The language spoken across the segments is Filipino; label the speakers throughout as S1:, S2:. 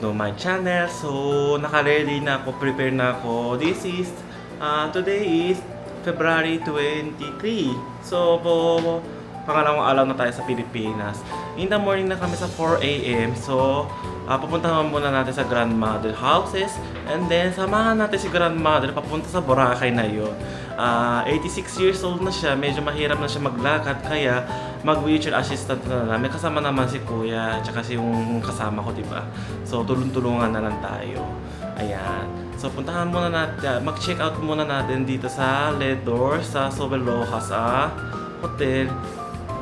S1: to my channel. So, naka-ready na ako, prepare na ako. Today is February 23. So, pangalawang araw na tayo sa Pilipinas. In the morning na kami sa 4 AM. So, pupuntahan muna natin sa grandmother houses. And then, samahan natin si grandmother papunta sa Boracay na yun. 86 years old na siya. Medyo mahirap na siya maglakad. Kaya, mag-wheelchair assistant na namin. Kasama naman si kuya. Tsaka si yung kasama ko, diba? So, tulong-tulungan na lang tayo. Ayan. So, puntahan muna natin. Mag-check out muna natin dito sa Ledor, sa Sobeloha, sa hotel.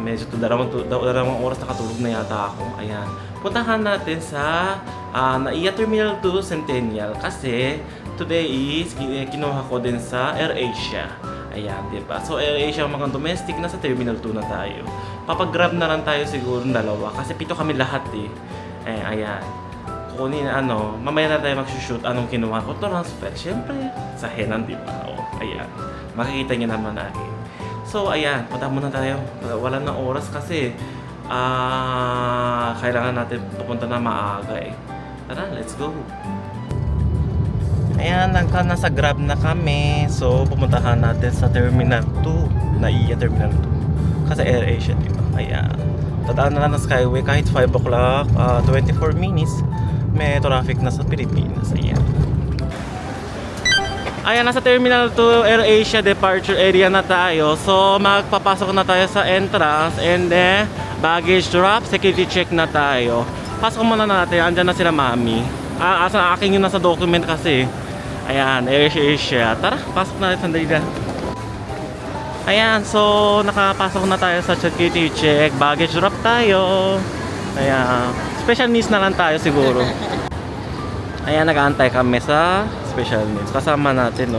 S1: Medyo dalawang oras nakatulog na yata ako. Ayan. Puntahan natin sa NAIA Terminal 2 Centennial kasi today is kinuha ko din sa AirAsia. Ayan, diba? So AirAsia mga domestic, nasa Terminal 2 na tayo. Papag-grab na lang tayo siguro ng dalawa kasi 7 kami lahat eh. Ayan. Kunin mamaya na tayo mag-shoot anong kinuha ko. Transfer, syempre sa Henan, diba? Ayan. Makikita niyo naman natin. So, ayan, punta muna tayo. Wala na oras kasi kailangan natin pupunta na maaga eh. Tara, let's go! Ayan, nasa Grab na kami. So, pupuntahan natin sa Terminal 2. NAIA Terminal 2. Kasi AirAsia, diba? Ayan. Tadaan na lang ng Skyway kahit 5 o'clock, 24 minutes. May traffic na sa Pilipinas. Ayan. Ayan, nasa Terminal 2 AirAsia departure area na tayo. So, magpapasok na tayo sa entrance and then baggage drop, security check na tayo. Pasok muna natin, andyan na sila mami. Asa akin yung nasa document kasi. Ayan, AirAsia. Tara, pasok na natin sandali na. Ayan, so nakapasok na tayo sa security check. Baggage drop tayo. Ayan, special needs na lang tayo siguro. Ayan, nag-aantay kami sa special needs. Kasama natin,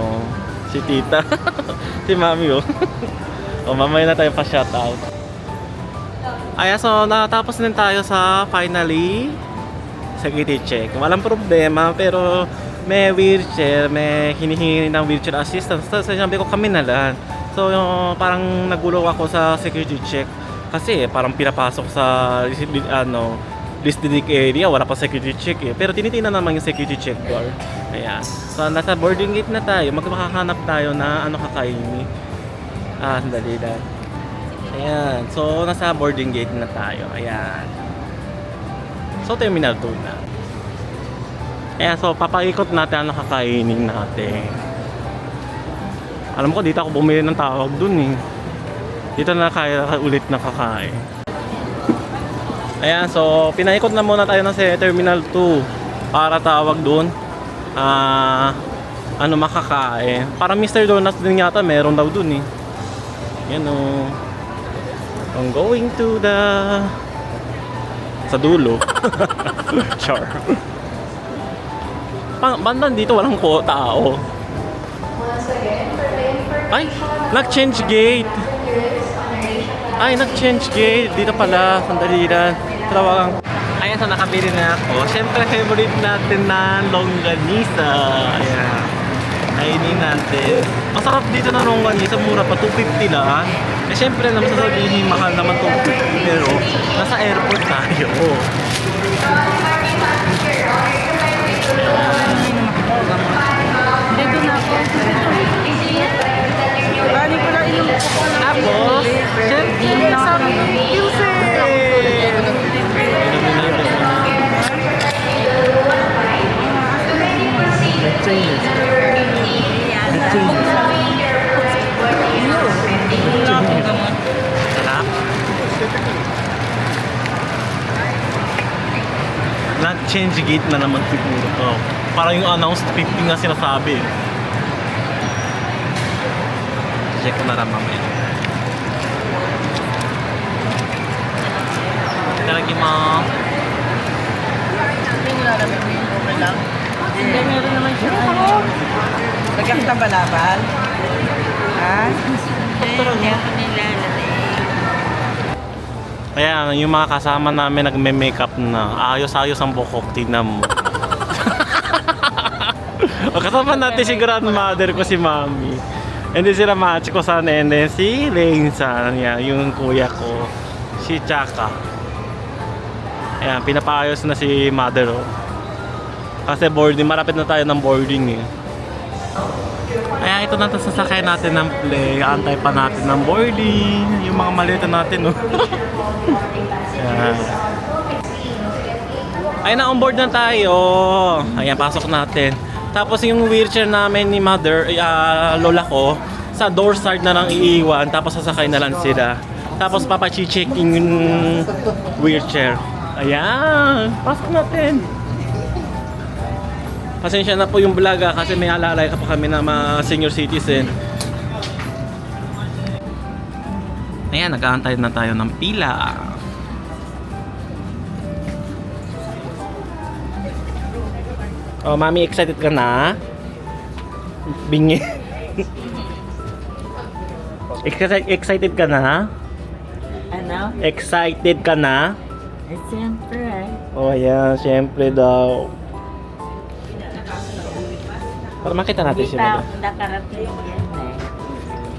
S1: si tita. Si mami, mamaya na tayo pa-shoutout. Ayan, so natapos din tayo sa finally security check. Walang problema, pero may wheelchair, may hinihingi ng wheelchair assistance. So, sabi ko kami na lang. So, parang nagulo ako sa security check. Kasi parang pinapasok sa listed area, wala pa security check eh. Pero tinitingnan naman yung security check bar. Ayan. So, nasa boarding gate na tayo. Magkakahanap tayo na kakainin. Sandali lang. Ayan. So, nasa boarding gate na tayo. Ayan. So, Terminal 2 na. Ayan. So, papaikot natin kakainin natin. Alam ko, dito ako bumili ng tawag dun eh. Dito na kaya ulit na kakain. Ayan, so pinaikot na muna tayo ng Terminal 2 para tawag doon makakain. Para Mr. Donuts din yata meron daw doon eh. Yan o. I'm going to sa dulo. Sure. Bandan dito walang tao. Ay, nag-change gate. Ay, nag-change gate. Dito pala, sandali lang. Tawagang. Ayan, so nakabili na ako. Siyempre, favorite natin na longganisa. Ayan. Kainin natin. Masarap dito na longganisa. Mura pa, 250 lang. Eh, siyempre, naman sasabihin, mahal naman 250. Pero, nasa airport tayo.
S2: Dito na ako. Bali ko lang yung
S1: Tapos, siyempre, sa Pilsen! Nag-change gate na naman siguro to. Parang yung announced 50 nga sinasabi. Check ko na lang mamaya. Itadakimasu.
S2: Hindi nilalamig mo yung okay lang. Hindi, meron naman siya. Lagyan ka balabal? Ha? Hindi ako nilalamig.
S1: Kaya yung mga kasama namin nagme-makeup na. Ayos-ayos ang bukok, tignan mo. Kasama natin si grandmother ko, si mami. And then sila match ko sana, and then si Lane-san, yung kuya ko, si Chaka. Ayan, pinapaayos na si mother. Kasi boarding, marapit na tayo ng boarding eh. Kaya ito na ito sasakay natin ng play. Antay pa natin ng boarding. Yung mga maleta natin, no? Ayan. Ayun na, on board na tayo. Ayan, pasok natin. Tapos yung wheelchair namin ni mother, lola ko, sa door side na lang iiwan. Tapos sasakay na lang sila. Tapos papachi-check yung wheelchair. Ayan, pasok natin. Pasensya na po yung vlog kasi may alalay ka pa kami na mga senior citizen. Ayan, nag-aantay na tayo ng pila. Oh, mami, excited ka na? Bingi. Excited ka na?
S2: Ano?
S1: Excited ka na?
S2: Siyempre.
S1: Oh, ayan, syempre daw. Para makita natin
S2: Hindi
S1: siya.
S2: pa nakarating yan eh.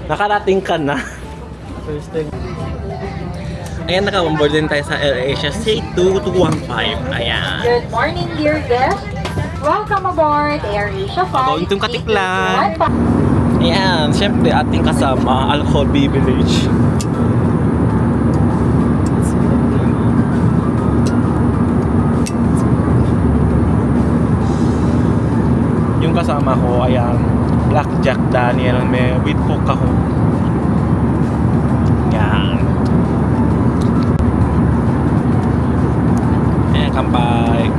S1: Nakarating ka na. First time. Ayan, naka-onboard din tayo sa AirAsia C2215. Ayan.
S3: Good morning, dear guests. Welcome aboard AirAsia
S1: Going to
S3: 5.
S1: Katiklan. Ayan, syempre ating kasama, Alcohol B Village. Yung kasama ko, ayan, Blackjack Daniel, may with coke ako. Yan. Ayan, kampay.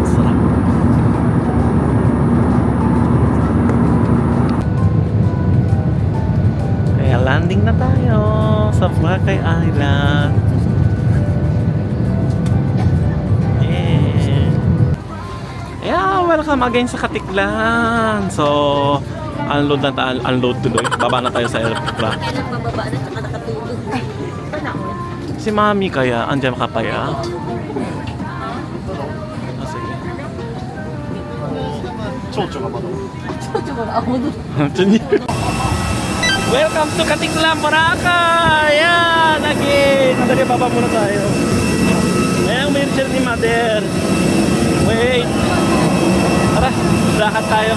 S1: Sarap. Ayan, landing na tayo sa Boracay Island. Yeah, welcome again sa Katiklan. So, unload na tayo, unload tuloy. Baba na tayo sa aircraft.
S2: Kailan mababa na saka nakatulog?
S1: Si Mami kaya, andyan ka pa ya? Ah, sige. Welcome to Katiklan, Boracay! Ayan, again! Andali, baba muna tayo. Ayan, may wheelchair ni Mother. Wait! Tara, lakad tayo.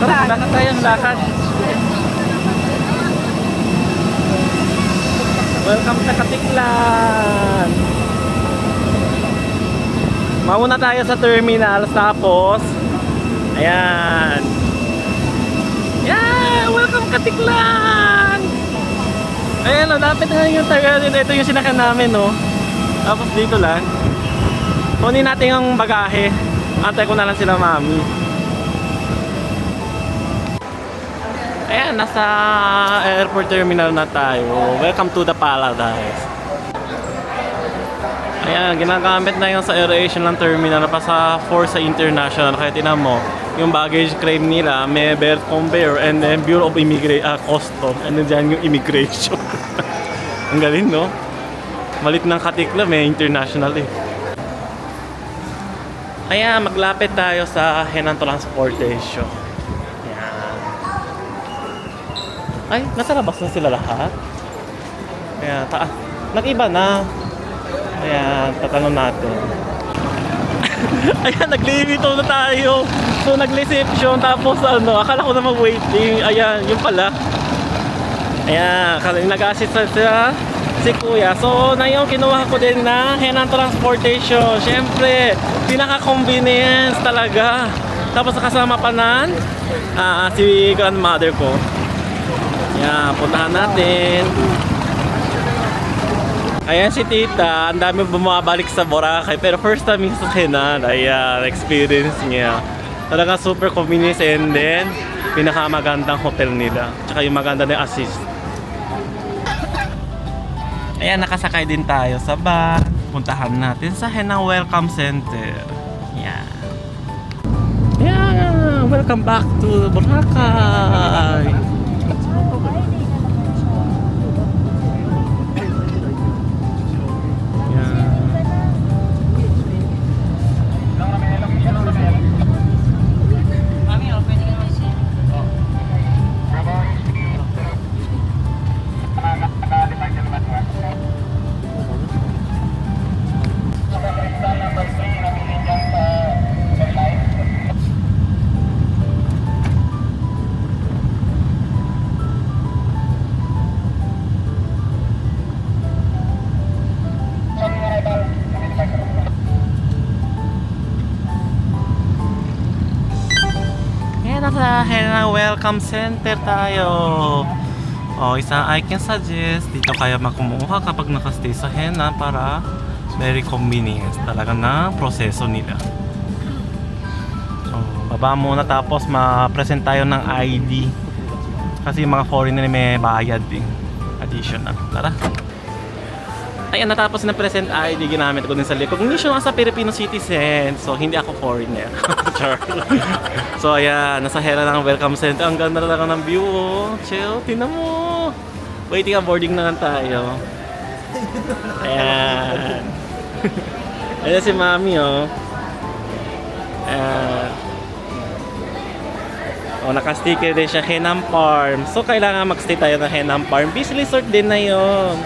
S1: Tara, lakad tayo, lakad. Welcome sa Katiklan. Mauna tayo sa terminal, tapos ayan. Yeah, welcome Katiklan. Ayan, lapit na yung terminal. Ito yung sinakyan namin, no. Tapos dito lang. Kunin natin yung bagahe. Antay ko na lang sila Mami. Ayan, nasa airport terminal na tayo. Welcome to the paradise. Ayan, ginagamit na yung sa AirAsia ng terminal pa sa Forza International. Kaya tinan mo, yung baggage claim nila, may belt conveyor and then Bureau of Custom. And then dyan yung immigration. Ang galing, no? Malit ng Katiklan, may international eh. Ayan, maglapit tayo sa Henan Transportation. Ayan. Ay, nasa labas na sila lahat. Ayan, nag-iba na. Ayan, tatanong natin. Ayan, nag-limito na tayo. So, nag-reception, tapos ano, akala ko na mag-waiting. Ayan, yun pala. Ayan, nag-assist sa si Kuya. So, na yung kinuha ko din na Henan Transportation. Siyempre, pinaka-convenience talaga. Tapos kasama pa na si grandmother ko. Yan, puntahan natin. Ayan si Tita, ang dami bumabalik sa Boracay. Pero first time yung sa Henan. Ayan, experience niya. Talaga super convenience and then pinakamagandang hotel nila. Tsaka yung maganda na yung assist. Ayan, nakasakay din tayo sa van. Puntahan natin sa Henan Welcome Center. Yan. Yeah, welcome back to Boracay. nasa Henna Welcome Center tayo. Isang I can suggest, dito kaya makumuha kapag nakastay sa Henna para very convenience talaga na proseso nila. Baba muna tapos ma-present tayo ng ID. Kasi yung mga foreigner may bayad din. Additional. Tara. Ayan, natapos na present ID, ginamit ko din sa recognition as a Filipino citizen. So, hindi ako foreigner. Char. So, ayan, nasa Henna ng Welcome Center. Ang ganda talaga ng view, oh. Chill, tingnan mo. Waiting ang boarding na lang tayo. Ayan. Ayan si Mami, oh. Ayan. Naka-sticker din siya, Henam Farm. So, kailangan mag-stay tayo ng Henam Farm. Beach Resort din na yun.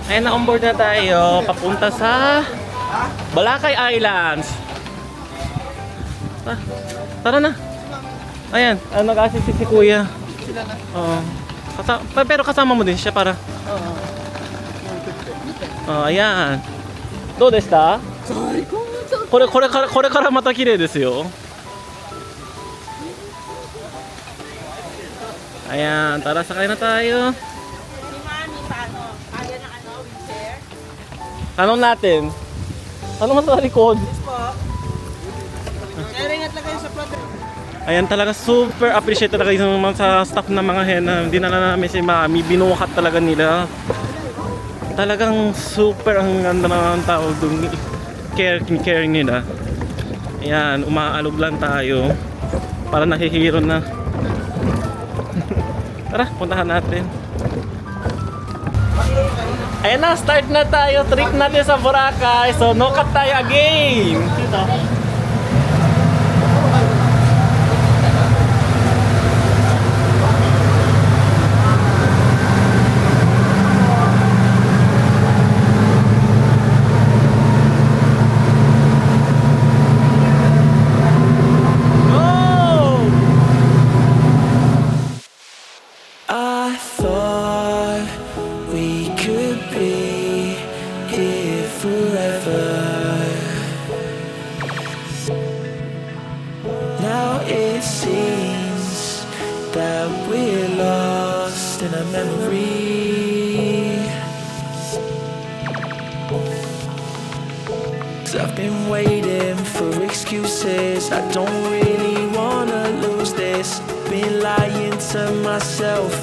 S1: Ayan, na-onboard na tayo. Papunta sa Boracay Islands. Tara na. Ayan, nag-assist si Kuya. Pero kasama mo din siya para... ayan. Do deshita? これからまた綺麗ですよ。 Ayan, tara sakay na tayo.
S2: Si Mami, paano? Kaya ng wheelchair?
S1: Tanong natin. Ano mas sa likod?
S2: Yes po. Sharing at lagay sa plato.
S1: Ayan, talaga super appreciate talaga yung mga sa staff ng mga Henna. Hindi na namin si Mami, binuhat talaga nila. Talagang super ang ganda ng tao doon. Caring nila. Ayan, umaalog lang tayo. Para nakihiro na. Tara, puntahan natin. Ayan na, start na tayo. Trip natin sa Boracay. So, no cut tayo again. Dito.
S4: I thought we could be here forever. Now it seems that we're lost in a memory. 'Cause I've been waiting for excuses. I don't really wanna lose this. Been lying to myself,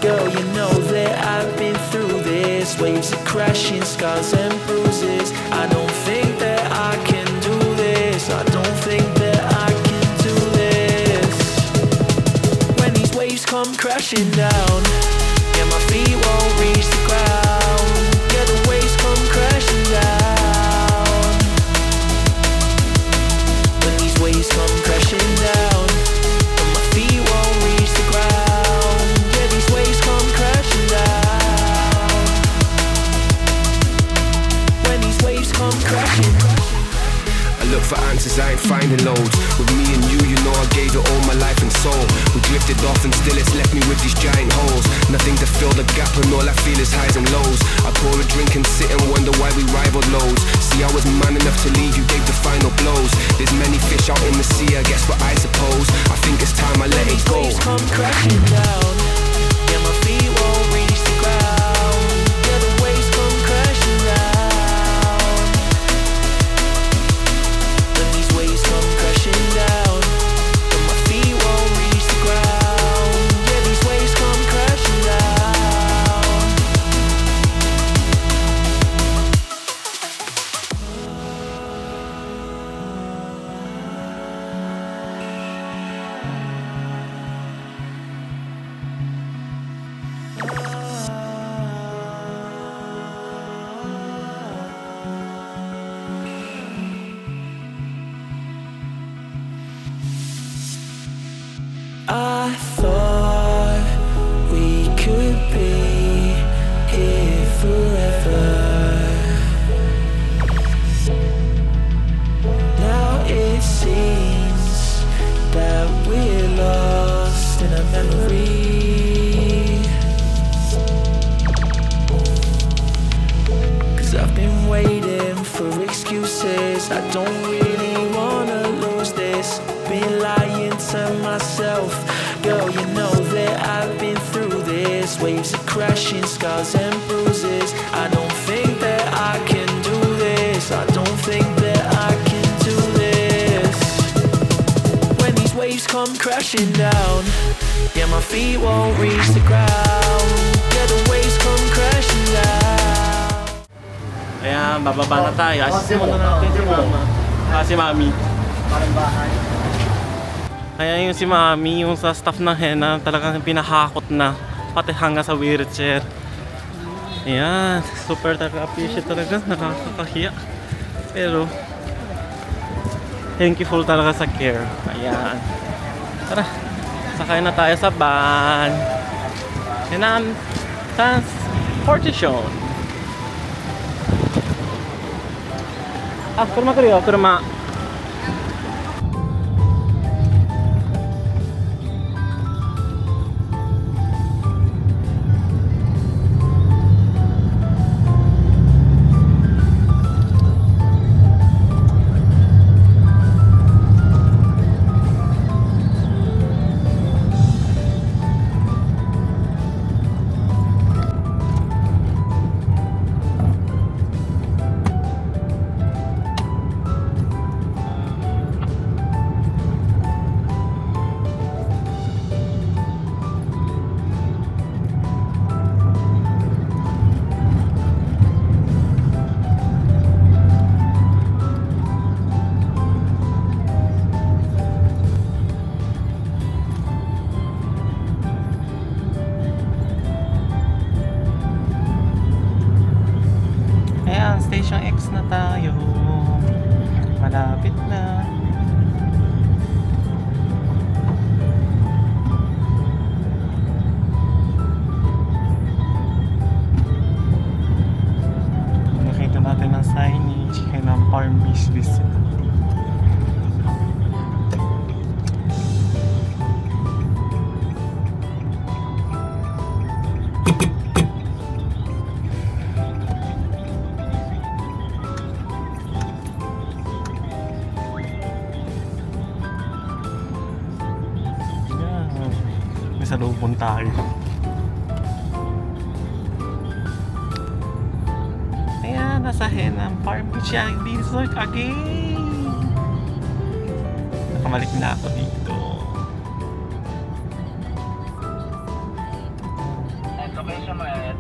S4: girl, you know that I've been through this. Waves are crashing, scars and bruises. I don't think that I can do this. I don't think that I can do this. When these waves come crashing down, yeah, my feet won't reach the ground. Yeah, the waves come crashing down. When these waves come crashing down, my feet won't reach the ground. Yeah, these waves come crashing down. When these waves come crashing.
S5: I look for answers, I ain't finding loads. With me and you know I gave it all my life and soul. We drifted off and still it's left me with these giant holes. Nothing to fill the gap and all I feel is highs and lows. I pour a drink and sit and wonder why we rivaled loads. See, I was man enough to leave, you gave the final blows. There's many fish out in the sea, I guess what I suppose. I think it's time I let it go.
S4: When these waves come crashing down, yeah, my feet won't reach the ground. Yeah, the waves come crashing down. When these waves come crashing down, yeah, my feet won't reach the ground. Yeah, these waves come crashing down. I thought we could be here forever. Now it seems that we're lost in a memory. 'Cause I've been waiting for excuses. I don't really wanna lose this. Been lying waves are crashing, scars and bruises. I don't think that I can do this. I don't think that I can do this. When these waves come crashing down, yeah, my feet won't reach the ground. Yeah, the waves come crashing down.
S1: Ayan, bababa na tayo. Assist muna natin si Mama. Si Mami. Ayan yung si Mami, yung sa staff ng henna, talagang pinahakot na. Pati hanga sa wheelchair. Ayan, super talaga appreciate talaga. Nakakahiya. Pero, thankful talaga sa care. Ayan. Tara, sakay na tayo sa van. Henan Transportation. Ah, kurma kuru yo, kurma. Ayan, Station X na tayo. Malapit na. Nakita natin ang signage ng Palm Beach District. May salubong tayo. Ayan, nasa Henam Farm Beach yan. Resort again. Nakamalik na ako dito.
S6: Location mo eh.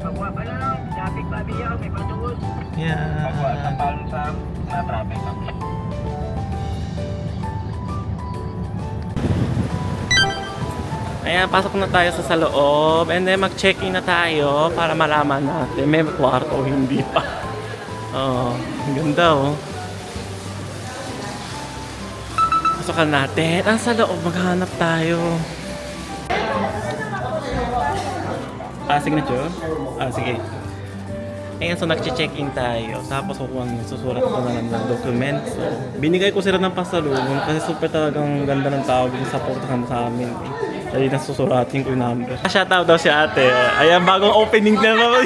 S6: Pagwa pa lang, traffic pa biya, may patuos. Pagwa sa
S1: Yan.
S6: palm sa traffic pa.
S1: Ayan, pasok na tayo sa loob. And then mag-check-in na tayo para malaman natin may kwarto o hindi pa. Oh, ang ganda oh. Pasokan natin. Ang sa loob, maghanap tayo. Signature? Sige. Ayan, so nag-check-in tayo. Tapos susurat ko na lang ng document. So, binigay ko sila ng pasalubong kasi super talagang ganda ng tawag yung supportahan sa amin. Dahil nasusuratin ko yung number. Shoutout daw si ate. Ayan, bagong opening na naman.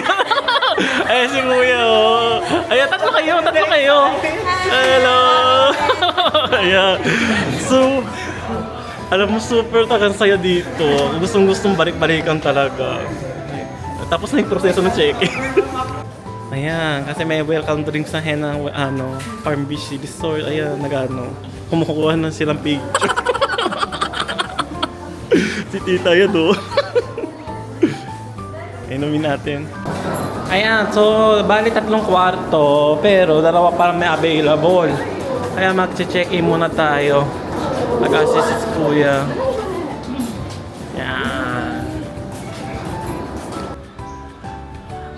S1: Ayan si kuya oh. Ayan, tatlo kayo. Hello. Ayan. So, alam mo, super talagang saya dito. Gustong balik-balikan talaga. Tapos na yung proseso ng check-in. Ayan, kasi may welcome drinks sa Henang Farm Beach Resort. Ayan, kumukuha na silang picture. Si tita yun oh. Inumin natin. Ayan, so bali 3 kwarto pero 2 pa may available. Kaya mag-check-in muna tayo. Mag-assist si kuya. Yan.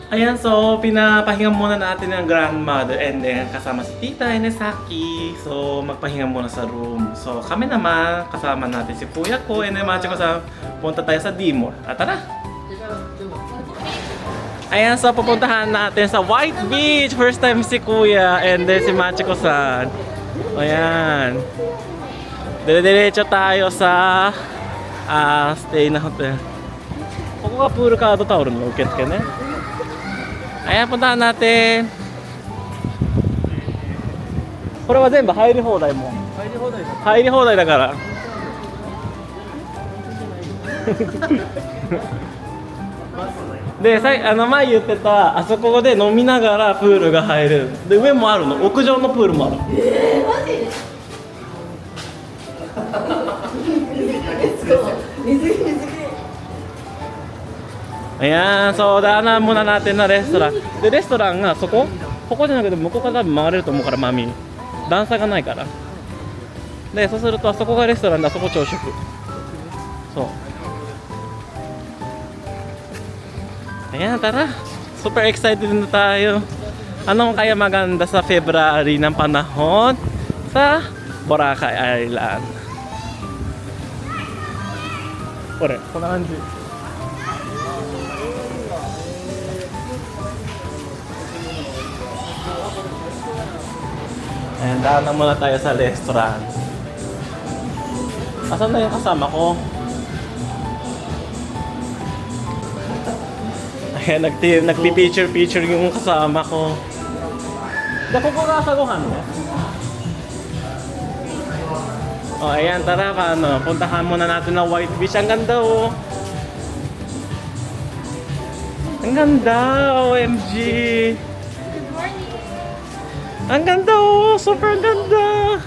S1: Ayan, so pinapahinga muna natin ang grandmother and then kasama si Tita Inesaki. So magpahinga muna sa room. So kami naman, kasama natin si kuya ko and then matcha ko sa punta tayo sa Dimor. Tara! Ayan, so pupuntahan natin sa White Beach. First time si kuya and then si Machiko-san. Ayan. Dire-diretso tayo sa stay na hotel. Kung ka puro ka tauro no, ukit ka na. Ayan, puntahan natin. Kore wa zenbu hairi houdai mo. Hairi houdai da kara. で、前言ってた、あそこで飲みながらプールが入れる。で、上もあるの。屋上のプールもある。Ayan, so daanan muna natin na restaurant. De, restaurant nga, soここじゃなくて向こうから多分回れると思うから、マミー。段差がないから。で、そうするとあそこがレストランで、あそこ朝食。そう。Ayan, tara. Super excited na tayo. Anong kaya maganda sa February ng panahon sa Boracay Island? Kore, こんな感じ。Ayan, daanan muna tayo sa restaurant. Asan na yung kasama ko? Ayan, nagpi-picture yung kasama ko. Dako ko kasaguhan mo. Oh, ayan, tara ka, puntahan muna natin na White Beach. Ang ganda, oh. Ang ganda, OMG. Ang ganda, oh. Super ganda.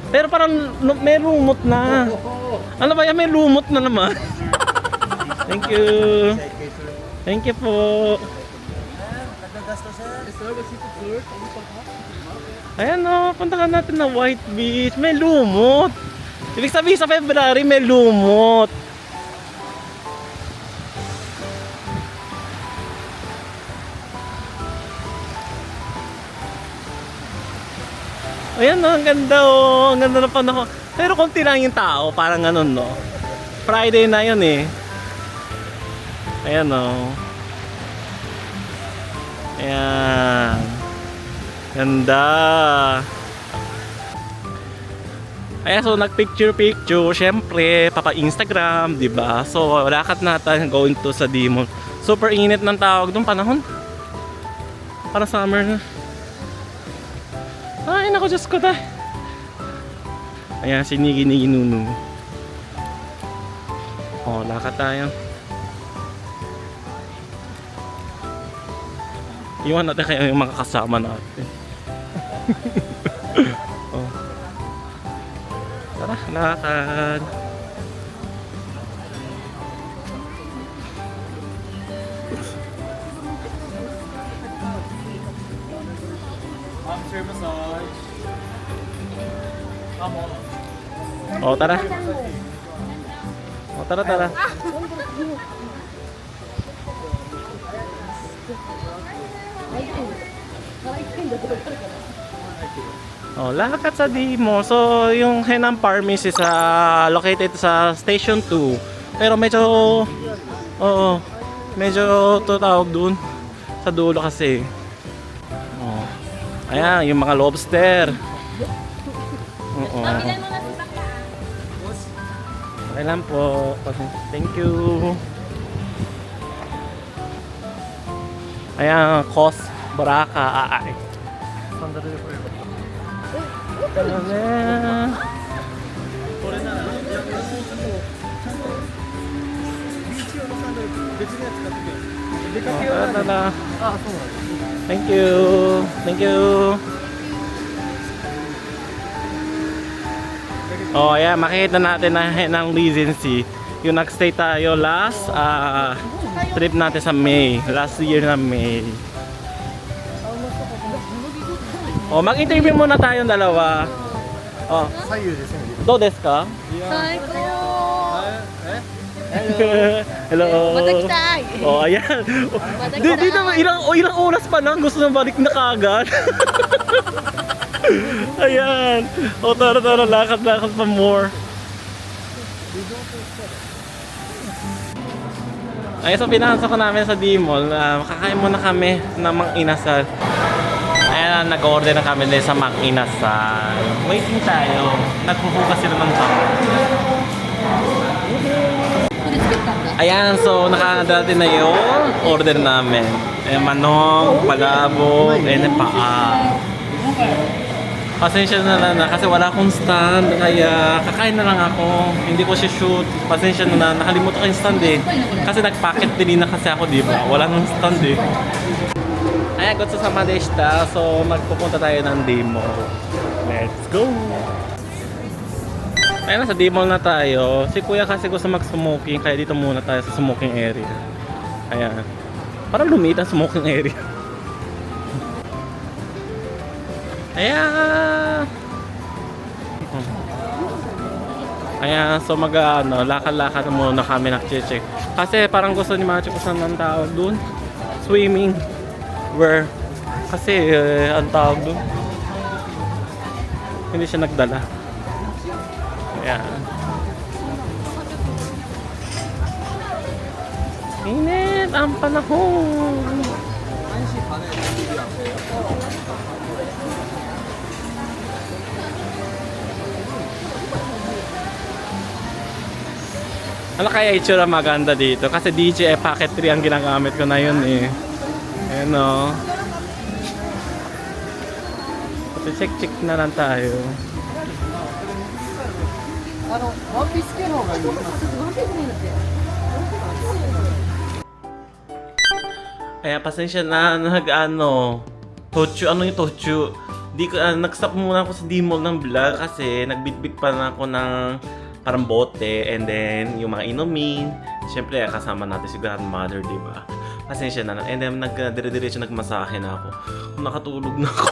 S1: Pero parang may lumot na. Ano ba yan? May lumot na naman. Thank you. Thank you po. Ayan, oh. Puntahan natin na White Beach. May lumot. Ibig sabihin sa February may lumot. Ayan, oh, ang ganda, oh. Ang ganda na panahon. Pero konti lang yung tao, parang ganun, no. Friday na yun eh. Ayan, oh. Ayan. Ganda. Ayan, so nagpicture. Syempre, papa-Instagram, diba? So, lakad natin going to sa Dimol. Super init ng tawag doon panahon. Parang summer na. Ay, naku, Diyos ko tayo. Ayan, si Nigi Nunu. Oh, lakad tayo. Iwan natin kayo yung mga kasama natin. Oh. Tara, lakad. Oh, tara. Oh, tara. Oh, lakad sa Dimol. So, yung Henan Farm is located sa Station 2. Pero medyo tawag dun sa dulo kasi. Oh. Ayan, yung mga lobster. Oo. Okay lang po. Thank you. Ayan, Cos Boracay. Thank you. Oh, ayan, makikita natin na ng Regency. Yung nagstay tayo last trip natin sa May. Last year na May. Oh, mag-interview muna tayong dalawa. Oh. Do desu ka? Hello. Oh, ayan. Dito ilang oras pa lang gusto na balik na kaagad. Ayan. O, tara, lakad pa more. Ayan, so pinansa ko namin sa Dimol. Makakain muna kami ng Mang Inasal. Ayan, nag-order na kami din sa Mang Inasal. Waiting tayo. Nagpupugas sila ng tao. Ayan, so nakadarating na yung order namin. Manong, palabok, paa. Pasensya na lang na kasi wala akong stand. Kaya kakain na lang ako. Hindi ko siya shoot. Pasensya na lang. Nakalimutan ko yung stand eh. Kasi nag-packet din na kasi ako, di ba? Wala nang stand eh. Ayan, gusto sa Madesta. So, magpupunta tayo ng demo. Let's go! Ayan, nasa demo na tayo. Si kuya kasi gusto mag-smoking. Kaya dito muna tayo sa smoking area. Ayan. Parang lumit ang smoking area. Ayan. Ayan, so lakad-lakad muna kami nag-check. Kasi parang gusto ni Macho kung saan ang tawag dun. Swimming. Where? Kasi ang tawag dun. Hindi siya nagdala. Ayan. Init ang panahon. Ano kaya itsura maganda dito? Kasi DJI Pocket 3 ang ginagamit ko na yun eh. Ayan o. Check na lang tayo. Kaya pasensya na Tochu, ano yung Tochu? Di ko, nag-stop muna ako sa D-Mall ng vlog kasi nagbitbit pa na ako ng parang bote and then yung mga inumin. Siyempre kasama natin si grandmother, di ba? Pasensya na lang. And then dire-diretso nagmasahe na ako. Nakatulog na ako.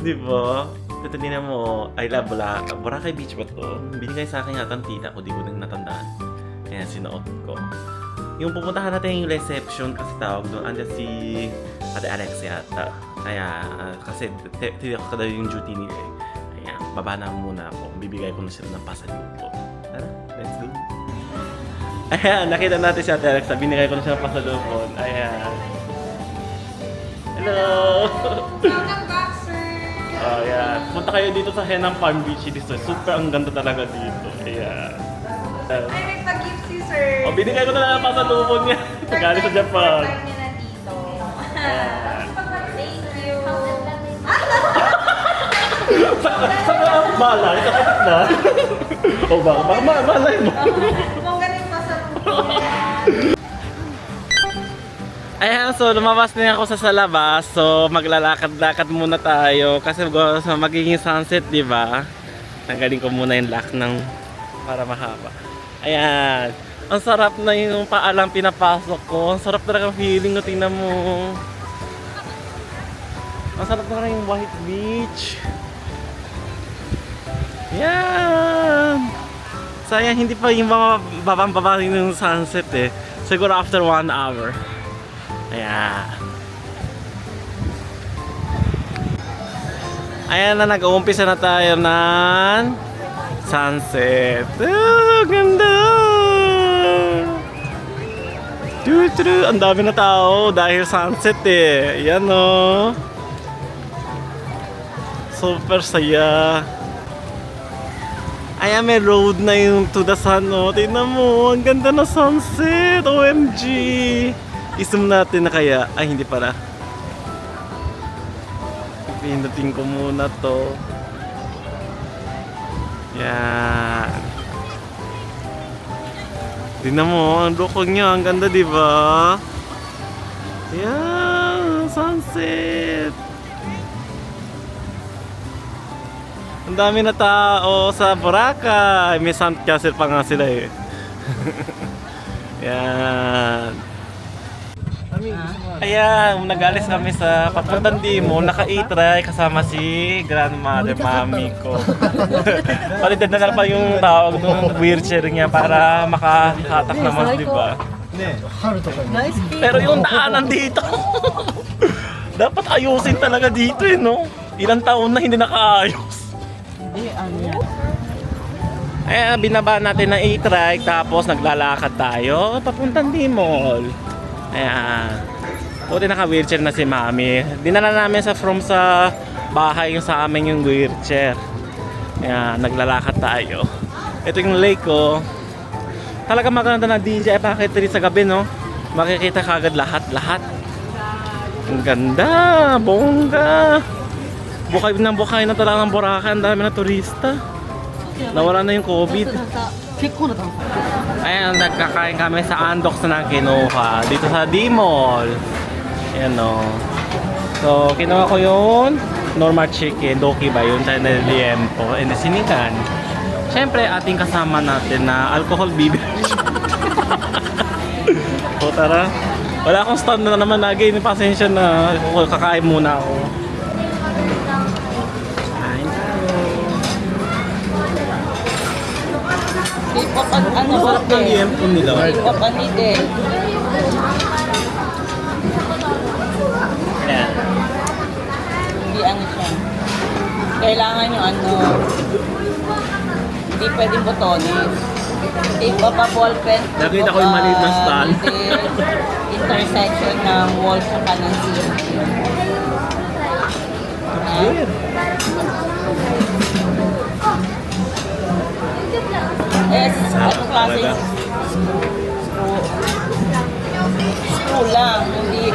S1: Di ba? Ito din mo, I love Boracay Beach ba to? Binigay sa akin yata ang tita ko, di ko nang natandaan. Kaya sinuot ko. Yung pupuntahan natin yung reception kasi tawag doon, andyan si Ate Alex yata. Kaya, kasi tiyak ko daw yung duty nila eh. Kaya, baba na muna ako. Bibigay ko na sila ng pasalubong. Tara, let's go. Ayan, nakita natin si Ate Alexa. Binigay ko na siya ng pasalubong. Ayan. Hello!
S2: Welcome back, sir!
S1: Ayan. Punta kayo dito sa Henam Palm Beach. Dito. Super ang ganda talaga dito. Ayan.
S2: Ay, may pa-gift si sir!
S1: Oh, binigay ko na lang ang pasalubong niya. Galing sa Japan.
S2: First time niya nandito.
S1: Ayan.
S2: Thank you!
S1: Saan malay? Sa kapit na? O baka malay mo.
S2: Kung ganun pa sa
S1: Ayan, so lumabas na ako sa labas. So maglalakad-lakad muna tayo kasi magiging sunset, di ba? Tanggalin ko muna yung lock ng para mahaba. Ayan. Ang sarap na yung paalang pinapasok ko. Ang sarap talaga feeling ko, tingnan mo. Ang sarap na yung White Beach. Yan. Sayang hindi pa yung babang-baba yung sunset eh. Siguro after 1 hour. Ayan. Ayan na, nag-uumpisa na tayo ng sunset. Oh, ganda! True. Ang dami na tao dahil sunset eh. Ayan o. Super saya. Ayan, may road na yung to the sun o. Tingnan mo, ang ganda na sunset. OMG! I-zoom natin na kaya. Ay, hindi pala. Pindutin ko muna to. Yan. Tingnan mo, ang lukog niya. Ang ganda, di ba? Yan, sunset. Ang dami na tao sa Boracay. May sandcastle pa nga sila eh. Yan. Ayan, nag-alis kami sa papuntang Dimo, naka-e-try kasama si grandmother, mami ko. Palitan na lang pa yung tawag ng wheelchair niya para makahatak naman, di ba? Pero yung daanan dito, dapat ayusin talaga dito eh, no? Ilang taon na hindi nakaayos. Ayan, binaba natin ng e-trike tapos naglalakad tayo papuntang Dimol. Ayan. Buti naka-wheelchair na si mami. Dinala namin sa bahay yung sa amin yung wheelchair. Ayan, naglalakad tayo. Ito yung lake ko. Talaga maganda na DJI Pocket 3 sa gabi, no? Makikita kagad lahat. Ang ganda, bongga. Bukay na talaga ng Boracay. Ang dami na turista. Nawala na yung COVID. Ayan, nagkakain kami sa Andox na kinuha. Dito sa D-Mall. Ayan o. So, kinuha ko yung normal chicken. Doki ba yun? Tsaka na liempo. And sinikan. Siyempre, ating kasama natin na alcohol beverage. So, tara. Wala akong stand na naman lagi. Pasensya na. Kakain muna ako. Kain tayo.
S2: K-pop ano ba?
S1: Sarap ng liempo nila.
S2: K-pop anite.
S1: Ayan.
S2: Hindi ano siya. Kailangan yung ano. Hindi pwedeng botones. K-pop a ball pen.
S1: Nakita ko yung maliit na stand.
S2: Intersection ng wall sa kanan siya. Anong klase? Screw lang. Hindi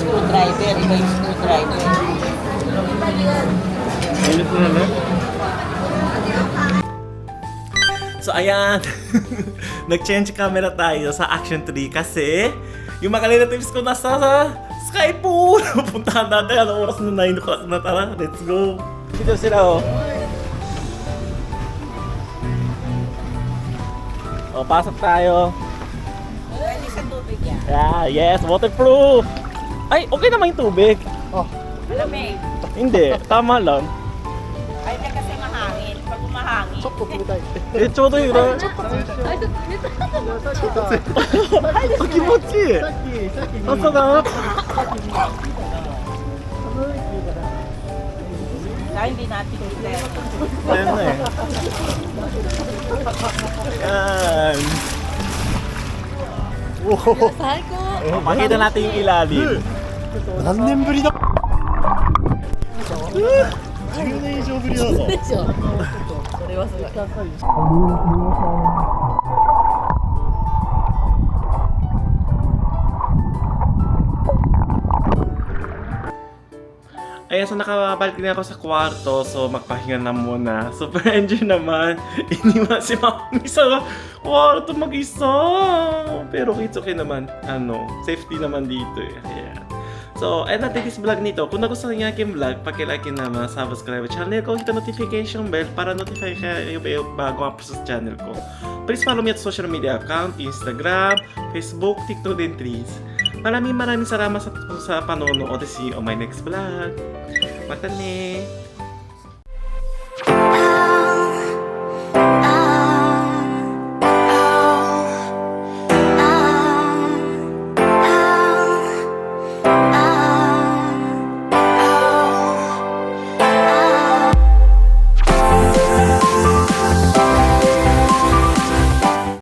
S2: screwdriver. Iba yung screwdriver.
S1: Init na no? So ayan, nag-change camera tayo sa Action 3 kasi yung mga relatives ko nasa sa Sky Pool. Puntahan natin, anong oras na 9 o'clock na, tara, let's go. Dito sila oh. O, pasok tayo.
S2: Pwede sa tubig yan.
S1: Yeah, yes, waterproof. Ay, okay naman yung tubig.
S2: Malamig.
S1: Hindi, tama lang.
S2: Ay, hindi kasi mahangin. Pag umahangin.
S1: Eh, chodo yun. Ang kimochi. Ang sarap.
S2: Kaya hindi natin kita.
S1: Ayan na eh. Ayan. Makita natin yung ilalim.
S7: 何年ぶりだ10年以上ぶりだぞ
S2: それはすごい。
S1: Ayan, so nakabalik din ako sa kwarto. So, magpahinga na muna. Super enjoy naman. Iniwan si Mami sa kwarto mag-isa. Pero it's okay naman. Safety naman dito eh. Ayan. So, and natin this vlog nito. Kung nagustuhan niyo yung aking vlog, pakilike na subscribe channel ko. Hit the notification bell para notify kayo bago ang sa channel ko. Please follow me at social media account, Instagram, Facebook, TikTok, and Threads. Maraming salamat sa panonood. See you on my next vlog. Mata ne!